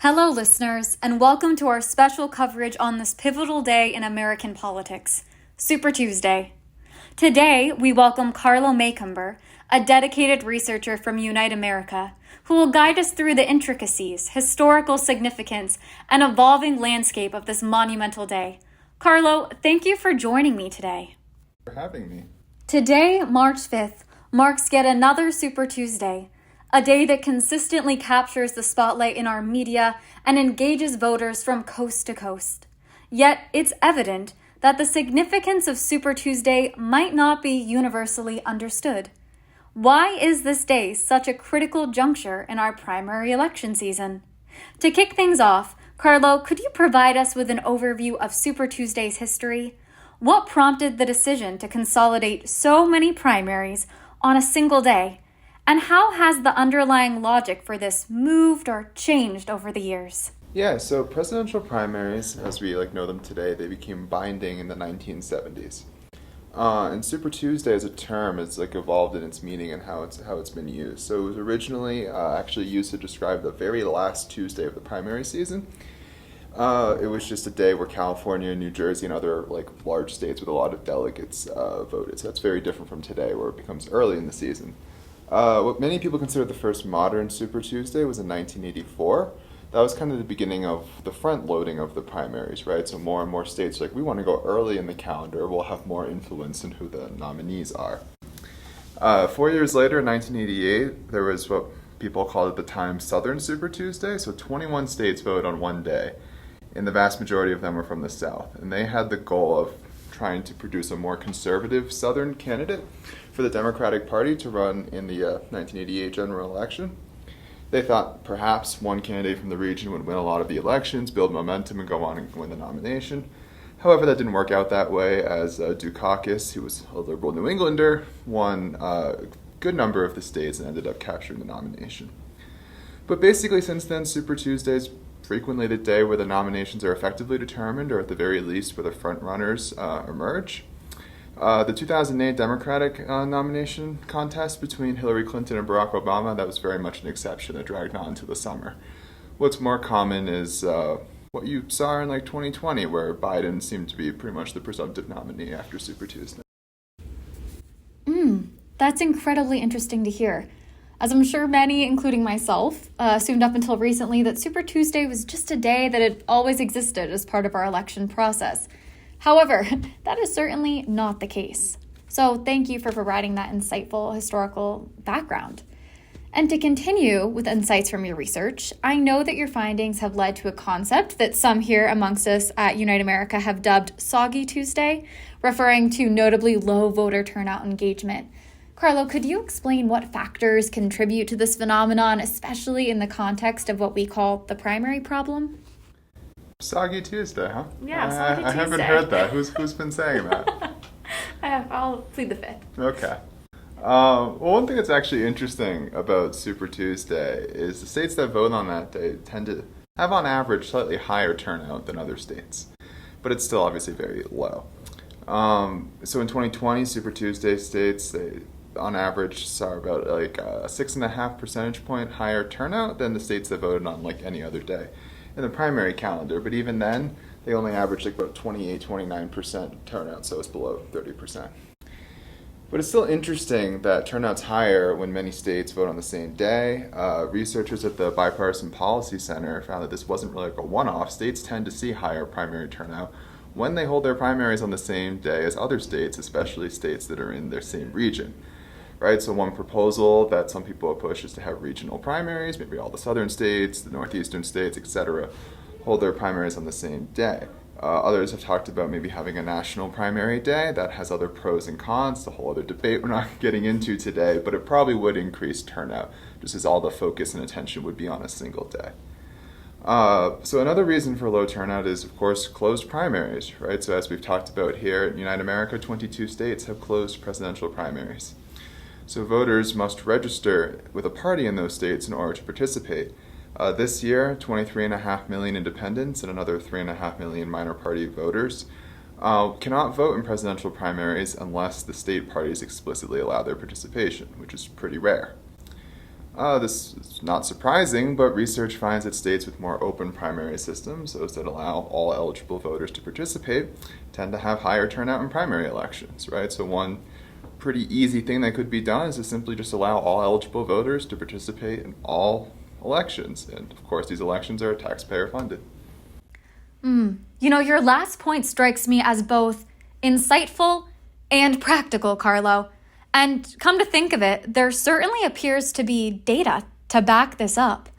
Hello, listeners, and welcome to our special coverage on this pivotal day in American politics, Super Tuesday. Today, we welcome Carlo Macomber, a dedicated researcher from Unite America, who will guide us through the intricacies, historical significance, and evolving landscape of this monumental day. Carlo, thank you for joining me today. For having me. Today, March 5th, marks yet another Super Tuesday, a day that consistently captures the spotlight in our media and engages voters from coast to coast. Yet, it's evident that the significance of Super Tuesday might not be universally understood. Why is this day such a critical juncture in our primary election season? To kick things off, Carlo, could you provide us with an overview of Super Tuesday's history? What prompted the decision to consolidate so many primaries on a single day? And how has the underlying logic for this moved or changed over the years? Yeah, so presidential primaries, as we know them today, they became binding in the 1970s. And Super Tuesday as a term has evolved in its meaning and how it's been used. So it was originally actually used to describe the very last Tuesday of the primary season. It was just a day where California, New Jersey, and other large states with a lot of delegates voted. So that's very different from today, where it becomes early in the season. What many people consider the first modern Super Tuesday was in 1984. That was kind of the beginning of the front loading of the primaries, right? So more and more states are we want to go early in the calendar. We'll have more influence in who the nominees are. 4 years later, in 1988, there was what people called at the time Southern Super Tuesday. So 21 states voted on one day, and the vast majority of them were from the South. And they had the goal of trying to produce a more conservative Southern candidate for the Democratic Party to run in the 1988 general election. They thought perhaps one candidate from the region would win a lot of the elections, build momentum, and go on and win the nomination. However, that didn't work out that way, as Dukakis, who was a liberal New Englander, won a good number of the states and ended up capturing the nomination. But basically, since then, Super Tuesdays frequently the day where the nominations are effectively determined, or at the very least where the front runners emerge. The 2008 Democratic nomination contest between Hillary Clinton and Barack Obama, that was very much an exception that dragged on to the summer. What's more common is what you saw in 2020, where Biden seemed to be pretty much the presumptive nominee after Super Tuesday. That's incredibly interesting to hear, as I'm sure many, including myself, assumed up until recently that Super Tuesday was just a day that had always existed as part of our election process. However, that is certainly not the case. So thank you for providing that insightful historical background. And to continue with insights from your research, I know that your findings have led to a concept that some here amongst us at Unite America have dubbed Soggy Tuesday, referring to notably low voter turnout engagement. Carlo, could you explain what factors contribute to this phenomenon, especially in the context of what we call the primary problem? Soggy Tuesday, huh? Yeah, Soggy Tuesday. I haven't heard that. Who's been saying that? I'll plead the fifth. Okay. Well, one thing that's actually interesting about Super Tuesday is the states that vote on that day tend to have, on average, slightly higher turnout than other states, but it's still obviously very low. So in 2020, Super Tuesday states, they on average saw about a 6.5 percentage point higher turnout than the states that voted on any other day in the primary calendar. But even then, they only averaged about 28-29% turnout, so it's below 30%. But it's still interesting that turnout's higher when many states vote on the same day. Researchers at the Bipartisan Policy Center found that this wasn't really a one-off. States tend to see higher primary turnout when they hold their primaries on the same day as other states, especially states that are in their same region. Right, so one proposal that some people have pushed is to have regional primaries, maybe all the southern states, the northeastern states, etc., hold their primaries on the same day. Others have talked about maybe having a national primary day. That has other pros and cons, it's a whole other debate we're not getting into today, but it probably would increase turnout, just as all the focus and attention would be on a single day. So another reason for low turnout is, of course, closed primaries, right? So as we've talked about here in Unite America, 22 states have closed presidential primaries. So voters must register with a party in those states in order to participate. This year, 23.5 million independents and another 3.5 million minor party voters cannot vote in presidential primaries unless the state parties explicitly allow their participation, which is pretty rare. This is not surprising, but research finds that states with more open primary systems, those that allow all eligible voters to participate, tend to have higher turnout in primary elections, right? So one pretty easy thing that could be done is to simply just allow all eligible voters to participate in all elections. And of course, these elections are taxpayer funded. Your last point strikes me as both insightful and practical, Carlo. And come to think of it, there certainly appears to be data to back this up.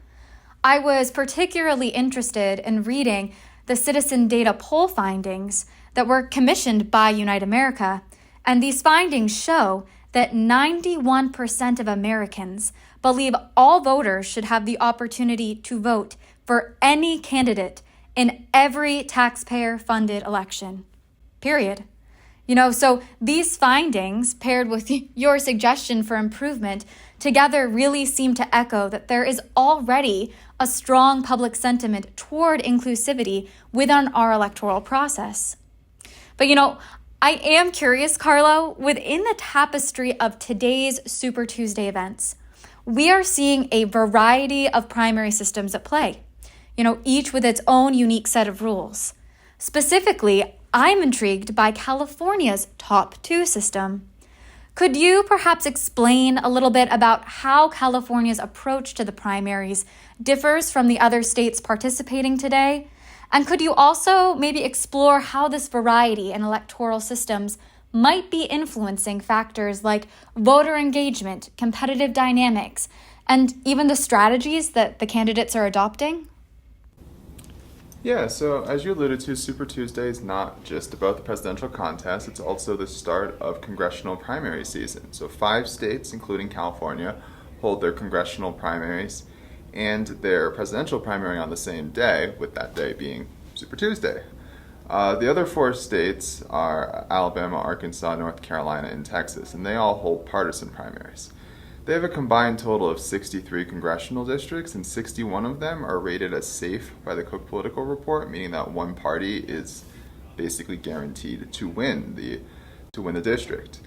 I was particularly interested in reading the citizen data poll findings that were commissioned by Unite America, and these findings show that 91% of Americans believe all voters should have the opportunity to vote for any candidate in every taxpayer-funded election. Period. So these findings, paired with your suggestion for improvement, together really seem to echo that there is already a strong public sentiment toward inclusivity within our electoral process. But I am curious, Carlo, within the tapestry of today's Super Tuesday events, we are seeing a variety of primary systems at play, each with its own unique set of rules. Specifically, I'm intrigued by California's Top 2 system. Could you perhaps explain a little bit about how California's approach to the primaries differs from the other states participating today? And could you also maybe explore how this variety in electoral systems might be influencing factors like voter engagement, competitive dynamics, and even the strategies that the candidates are adopting? Yeah, so as you alluded to, Super Tuesday is not just about the presidential contest, it's also the start of congressional primary season. So 5 states, including California, hold their congressional primaries and their presidential primary on the same day, with that day being Super Tuesday. The other 4 states are Alabama, Arkansas, North Carolina, and Texas, and they all hold partisan primaries. They have a combined total of 63 congressional districts, and 61 of them are rated as safe by the Cook Political Report, meaning that one party is basically guaranteed to win the district.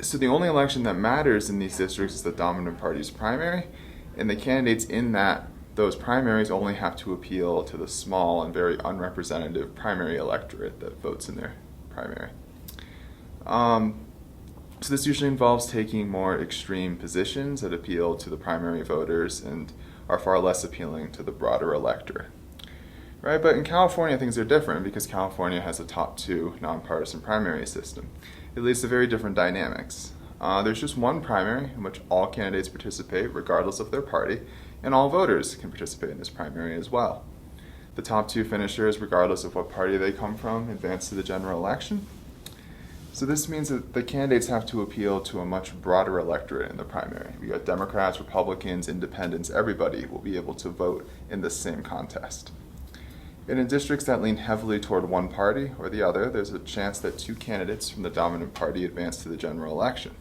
So the only election that matters in these districts is the dominant party's primary, and the candidates in those primaries only have to appeal to the small and very unrepresentative primary electorate that votes in their primary. So this usually involves taking more extreme positions that appeal to the primary voters and are far less appealing to the broader electorate. Right? But in California, things are different because California has a top 2 nonpartisan primary system. It leads to very different dynamics. There's just one primary in which all candidates participate regardless of their party, and all voters can participate in this primary as well. The top 2 finishers, regardless of what party they come from, advance to the general election. So this means that the candidates have to appeal to a much broader electorate in the primary. We got Democrats, Republicans, Independents, everybody will be able to vote in the same contest. And in districts that lean heavily toward one party or the other, there's a chance that 2 candidates from the dominant party advance to the general election.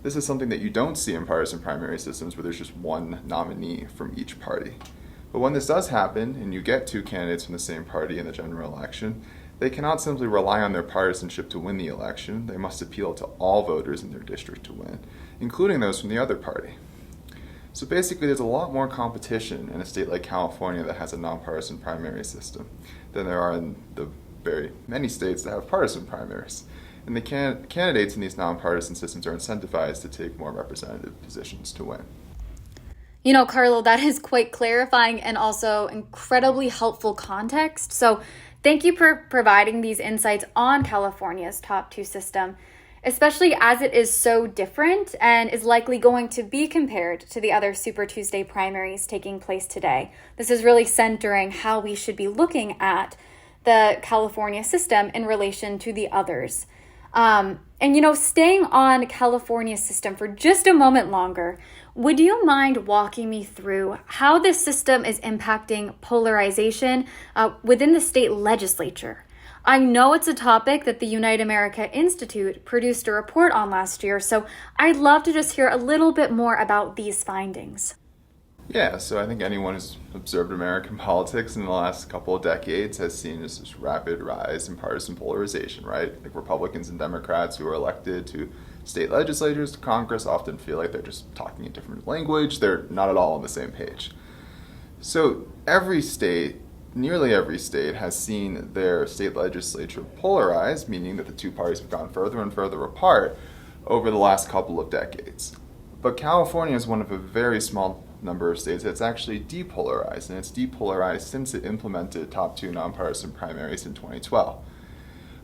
This is something that you don't see in partisan primary systems where there's just one nominee from each party. But when this does happen, and you get 2 candidates from the same party in the general election, they cannot simply rely on their partisanship to win the election. They must appeal to all voters in their district to win, including those from the other party. So basically, there's a lot more competition in a state like California that has a nonpartisan primary system than there are in the very many states that have partisan primaries. And the candidates in these nonpartisan systems are incentivized to take more representative positions to win. Carlo, that is quite clarifying and also incredibly helpful context. So thank you for providing these insights on California's Top 2 system, especially as it is so different and is likely going to be compared to the other Super Tuesday primaries taking place today. This is really centering how we should be looking at the California system in relation to the others. Staying on California's system for just a moment longer, would you mind walking me through how this system is impacting polarization within the state legislature? I know it's a topic that the Unite America Institute produced a report on last year, so I'd love to just hear a little bit more about these findings. Yeah, so I think anyone who's observed American politics in the last couple of decades has seen this rapid rise in partisan polarization, right? Like Republicans and Democrats who are elected to state legislatures, Congress often feel like they're just talking a different language. They're not at all on the same page. So every state, nearly every state, has seen their state legislature polarize, meaning that the two parties have gone further and further apart over the last couple of decades. But California is one of a very small number of states that's actually depolarized, and it's depolarized since it implemented top two nonpartisan primaries in 2012.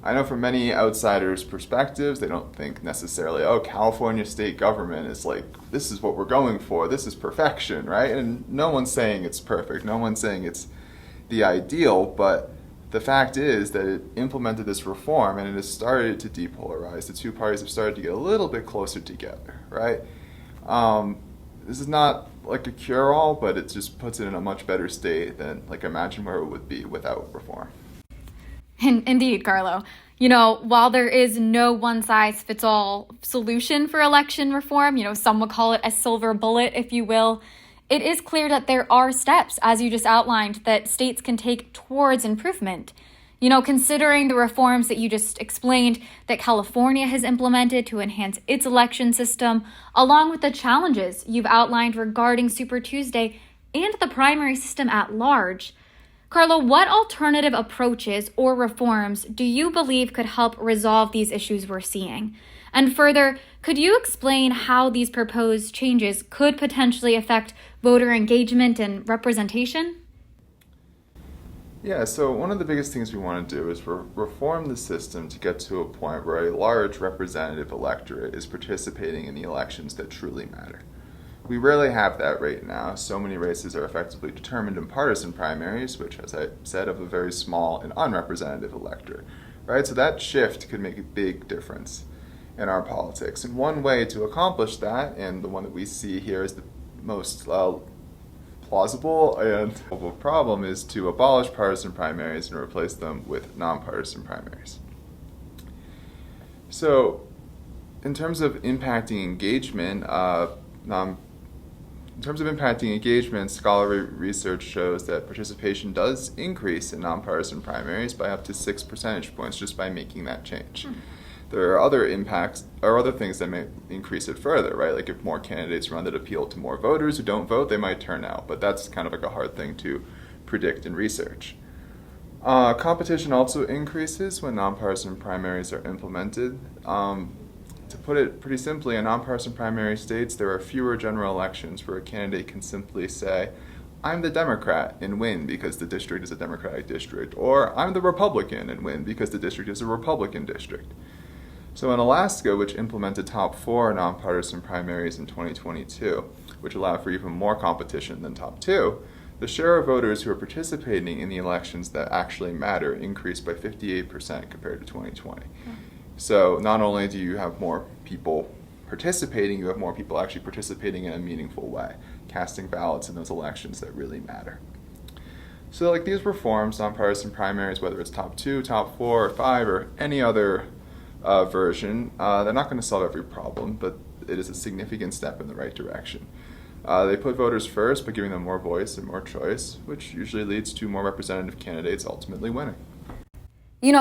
I know from many outsiders' perspectives, they don't think necessarily, oh, California state government is like, this is what we're going for, this is perfection, right? And no one's saying it's perfect, no one's saying it's the ideal, but the fact is that it implemented this reform and it has started to depolarize. The two parties have started to get a little bit closer together, right? This is not like a cure-all, but it just puts it in a much better state than, like, imagine where it would be without reform. Indeed, Carlo. While there is no one-size-fits-all solution for election reform, some would call it a silver bullet, if you will, it is clear that there are steps, as you just outlined, that states can take towards improvement. Considering the reforms that you just explained that California has implemented to enhance its election system, along with the challenges you've outlined regarding Super Tuesday and the primary system at large, Carlo, what alternative approaches or reforms do you believe could help resolve these issues we're seeing? And further, could you explain how these proposed changes could potentially affect voter engagement and representation? Yeah, so one of the biggest things we want to do is reform the system to get to a point where a large representative electorate is participating in the elections that truly matter. We rarely have that right now. So many races are effectively determined in partisan primaries, which, as I said, have a very small and unrepresentative electorate, right? So that shift could make a big difference in our politics. And one way to accomplish that, and the one that we see here is the most plausible and problem, is to abolish partisan primaries and replace them with nonpartisan primaries. So, in terms of impacting engagement, scholarly research shows that participation does increase in nonpartisan primaries by up to 6 percentage points just by making that change. There are other impacts or other things that may increase it further, right? Like if more candidates run that appeal to more voters who don't vote, they might turn out. But that's kind of like a hard thing to predict in research. Competition also increases when nonpartisan primaries are implemented. To put it pretty simply, in nonpartisan primary states, there are fewer general elections where a candidate can simply say, I'm the Democrat and win because the district is a Democratic district, or I'm the Republican and win because the district is a Republican district. So in Alaska, which implemented top 4 nonpartisan primaries in 2022, which allowed for even more competition than top 2, the share of voters who are participating in the elections that actually matter increased by 58% compared to 2020. So not only do you have more people participating, you have more people actually participating in a meaningful way, casting ballots in those elections that really matter. So like these reforms, nonpartisan primaries, whether it's top 2, top 4, or 5, or any other version, they're not going to solve every problem, but it is a significant step in the right direction. They put voters first by giving them more voice and more choice, which usually leads to more representative candidates ultimately winning.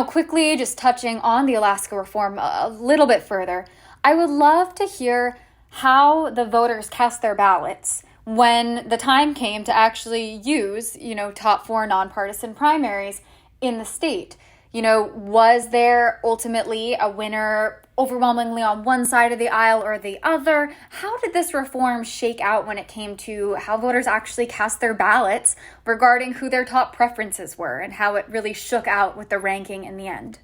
Quickly just touching on the Alaska reform a little bit further, I would love to hear how the voters cast their ballots when the time came to actually use, top 4 nonpartisan primaries in the state. Was there ultimately a winner overwhelmingly on one side of the aisle or the other? How did this reform shake out when it came to how voters actually cast their ballots regarding who their top preferences were and how it really shook out with the ranking in the end?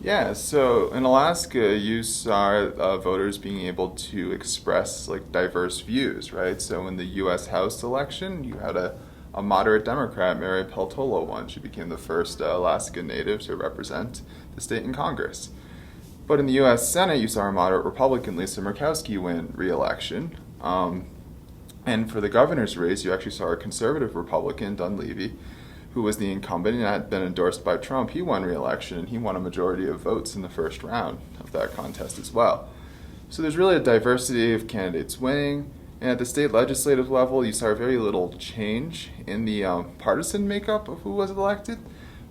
Yeah, so in Alaska, you saw voters being able to express diverse views, right? So in the U.S. House election, you had a moderate Democrat, Mary Peltola, won. She became the first Alaska native to represent the state in Congress. But in the U.S. Senate, you saw a moderate Republican, Lisa Murkowski, win re-election. And for the governor's race, you actually saw a conservative Republican, Dunleavy, who was the incumbent and had been endorsed by Trump. He won re-election, and he won a majority of votes in the first round of that contest as well. So there's really a diversity of candidates winning. And at the state legislative level, you saw very little change in the partisan makeup of who was elected,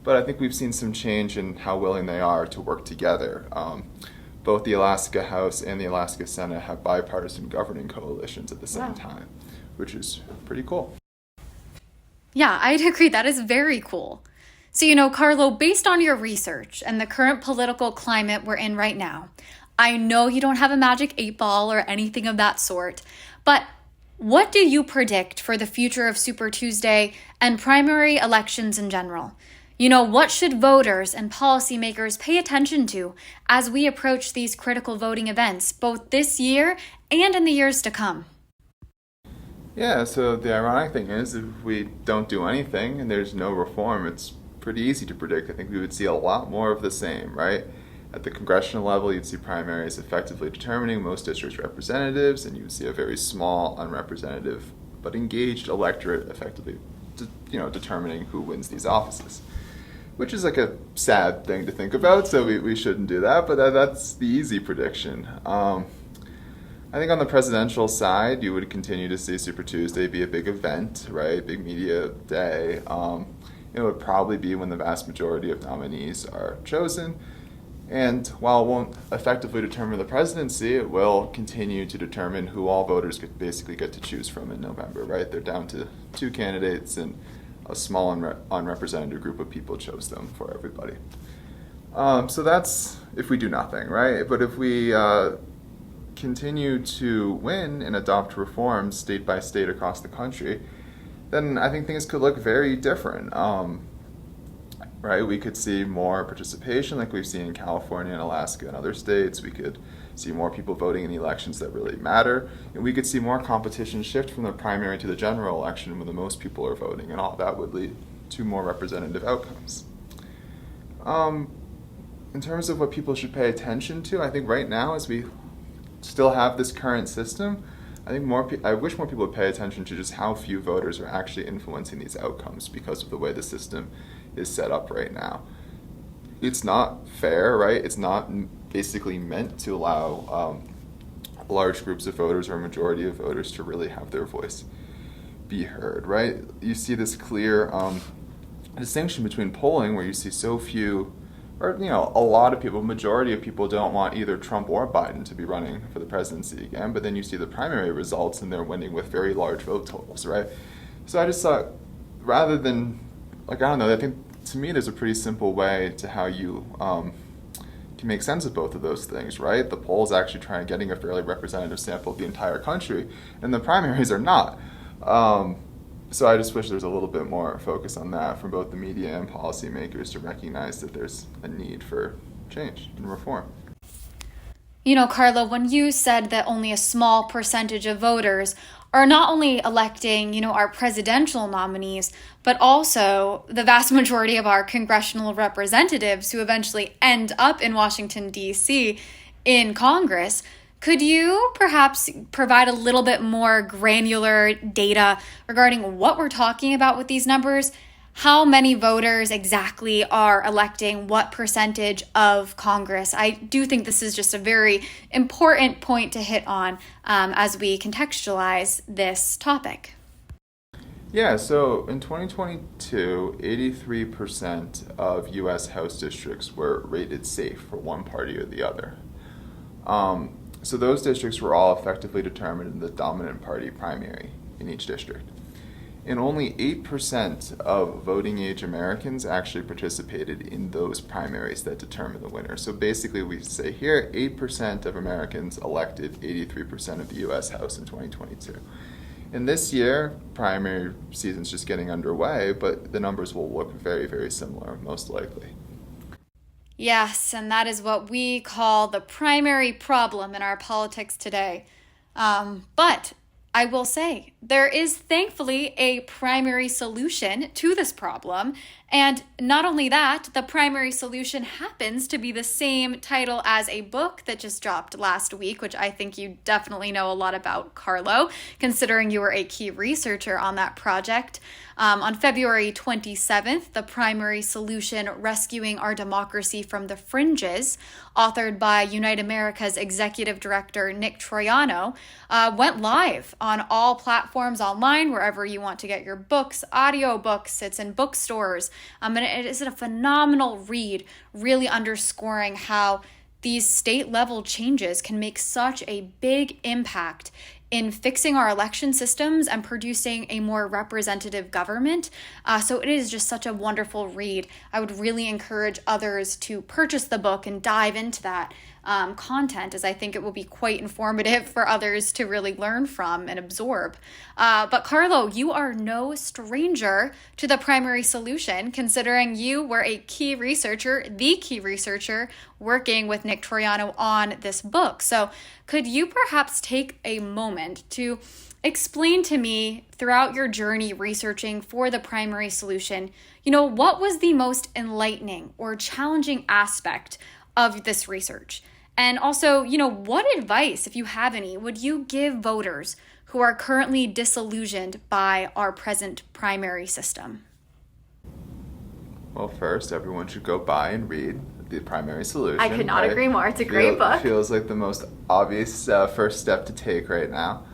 but I think we've seen some change in how willing they are to work together. both the Alaska House and the Alaska Senate have bipartisan governing coalitions at the same Wow. time, which is pretty cool. Yeah, I'd agree. That is very cool. So, Carlo, based on your research and the current political climate we're in right now, I know you don't have a magic 8-ball or anything of that sort, but what do you predict for the future of Super Tuesday and primary elections in general? What should voters and policymakers pay attention to as we approach these critical voting events, both this year and in the years to come? Yeah, so the ironic thing is, if we don't do anything and there's no reform, it's pretty easy to predict. I think we would see a lot more of the same, right? At the congressional level, you'd see primaries effectively determining most districts' representatives, and you would see a very small, unrepresentative, but engaged electorate effectively, determining who wins these offices. Which is like a sad thing to think about, so we shouldn't do that, but that's the easy prediction. I think on the presidential side, you would continue to see Super Tuesday be a big event, right? Big media day. It would probably be when the vast majority of nominees are chosen. And while it won't effectively determine the presidency, it will continue to determine who all voters basically get to choose from in November, right? They're down to 2 candidates, and a small unrepresented group of people chose them for everybody. So that's if we do nothing, right? But if we continue to win and adopt reforms state by state across the country, then I think things could look very different. Right? We could see more participation like we've seen in California and Alaska and other states. We could see more people voting in the elections that really matter. And we could see more competition shift from the primary to the general election when the most people are voting, and all that would lead to more representative outcomes. In terms of what people should pay attention to, I think right now, as we still have this current system, I wish more people would pay attention to just how few voters are actually influencing these outcomes because of the way the system is set up right now. It's not fair, right? It's not basically meant to allow large groups of voters or a majority of voters to really have their voice be heard, right? You see this clear distinction between polling where you see so few, or a lot of people, majority of people don't want either Trump or Biden to be running for the presidency again, but then you see the primary results and they're winning with very large vote totals, right? So I just thought, rather than, I think to me there's a pretty simple way to how you can make sense of both of those things, right? The polls actually try getting a fairly representative sample of the entire country, and the primaries are not. So I just wish there was a little bit more focus on that from both the media and policymakers to recognize that there's a need for change and reform. Carlo, when you said that only a small percentage of voters are not only electing, our presidential nominees, but also the vast majority of our congressional representatives who eventually end up in Washington, D.C. in Congress, could you perhaps provide a little bit more granular data regarding what we're talking about with these numbers? How many voters exactly are electing what percentage of Congress? I do think this is just a very important point to hit on as we contextualize this topic. Yeah, so in 2022, 83% of U.S. House districts were rated safe for one party or the other. So those districts were all effectively determined in the dominant party primary in each district. And only 8% of voting age Americans actually participated in those primaries that determine the winner. So basically we say here 8% of Americans elected 83% of the US House in 2022. And this year, primary season's just getting underway, but the numbers will look very, very similar, most likely. Yes, and that is what we call the primary problem in our politics today. But I will say, there is thankfully a primary solution to this problem. And not only that, the primary solution happens to be the same title as a book that just dropped last week, which I think you definitely know a lot about, Carlo, considering you were a key researcher on that project. On February 27th, The Primary Solution, Rescuing Our Democracy from the Fringes, authored by Unite America's executive director, Nick Troiano, went live on all platforms online, wherever you want to get your books, audiobooks. It's in bookstores. And it is a phenomenal read, really underscoring how these state level changes can make such a big impact in fixing our election systems and producing a more representative government. So it is just such a wonderful read. I would really encourage others to purchase the book and dive into that content, as I think it will be quite informative for others to really learn from and absorb. But Carlo, you are no stranger to the primary solution, considering you were the key researcher working with Nick Troiano on this book. So could you perhaps take a moment to explain to me, throughout your journey researching for the primary solution, what was the most enlightening or challenging aspect of this research? And also, what advice, if you have any, would you give voters who are currently disillusioned by our present primary system? Well, first, everyone should go buy and read The Primary Solution. I could not agree more. It's a great book. It feels like the most obvious first step to take right now.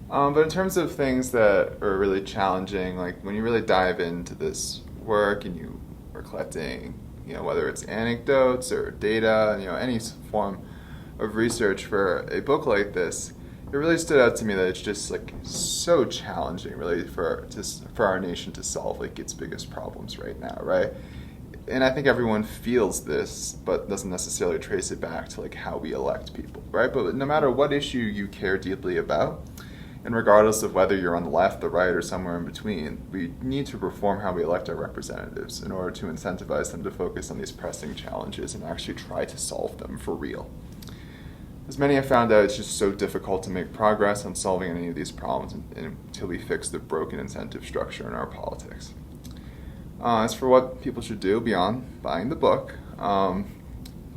But in terms of things that are really challenging, like when you really dive into this work and you are collecting, whether it's anecdotes or data, any form of research for a book like this, it really stood out to me that it's just like so challenging, really, for our nation to solve like its biggest problems right now, right? And I think everyone feels this, but doesn't necessarily trace it back to like how we elect people, right? But no matter what issue you care deeply about, and regardless of whether you're on the left, the right, or somewhere in between, we need to reform how we elect our representatives in order to incentivize them to focus on these pressing challenges and actually try to solve them for real. As many have found out, it's just so difficult to make progress on solving any of these problems until we fix the broken incentive structure in our politics. As for what people should do beyond buying the book, I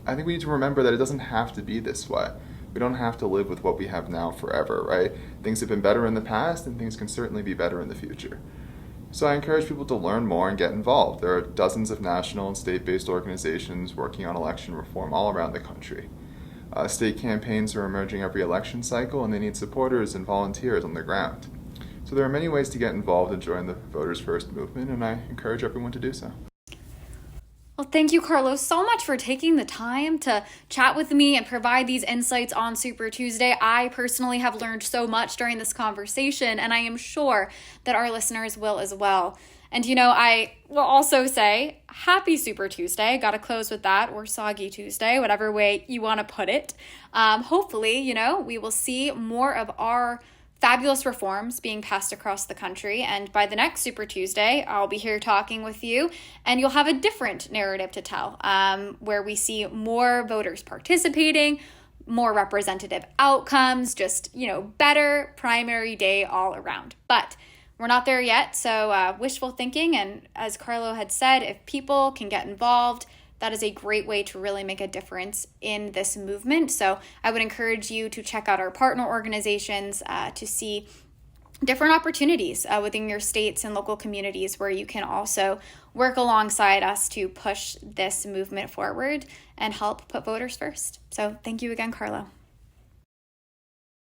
think we need to remember that it doesn't have to be this way. We don't have to live with what we have now forever, right? Things have been better in the past, and things can certainly be better in the future. So I encourage people to learn more and get involved. There are dozens of national and state-based organizations working on election reform all around the country. State campaigns are emerging every election cycle, and they need supporters and volunteers on the ground. So there are many ways to get involved and join the Voters First movement, and I encourage everyone to do so. Well, thank you, Carlos, so much for taking the time to chat with me and provide these insights on Super Tuesday. I personally have learned so much during this conversation, and I am sure that our listeners will as well. And, I will also say happy Super Tuesday. Got to close with that, or Soggy Tuesday, whatever way you want to put it. Hopefully, we will see more of our fabulous reforms being passed across the country. And by the next Super Tuesday, I'll be here talking with you, and you'll have a different narrative to tell, where we see more voters participating, more representative outcomes, just, better primary day all around. But we're not there yet, so wishful thinking. And as Carlo had said, if people can get involved, that is a great way to really make a difference in this movement. So I would encourage you to check out our partner organizations to see different opportunities within your states and local communities where you can also work alongside us to push this movement forward and help put voters first. So thank you again, Carlo.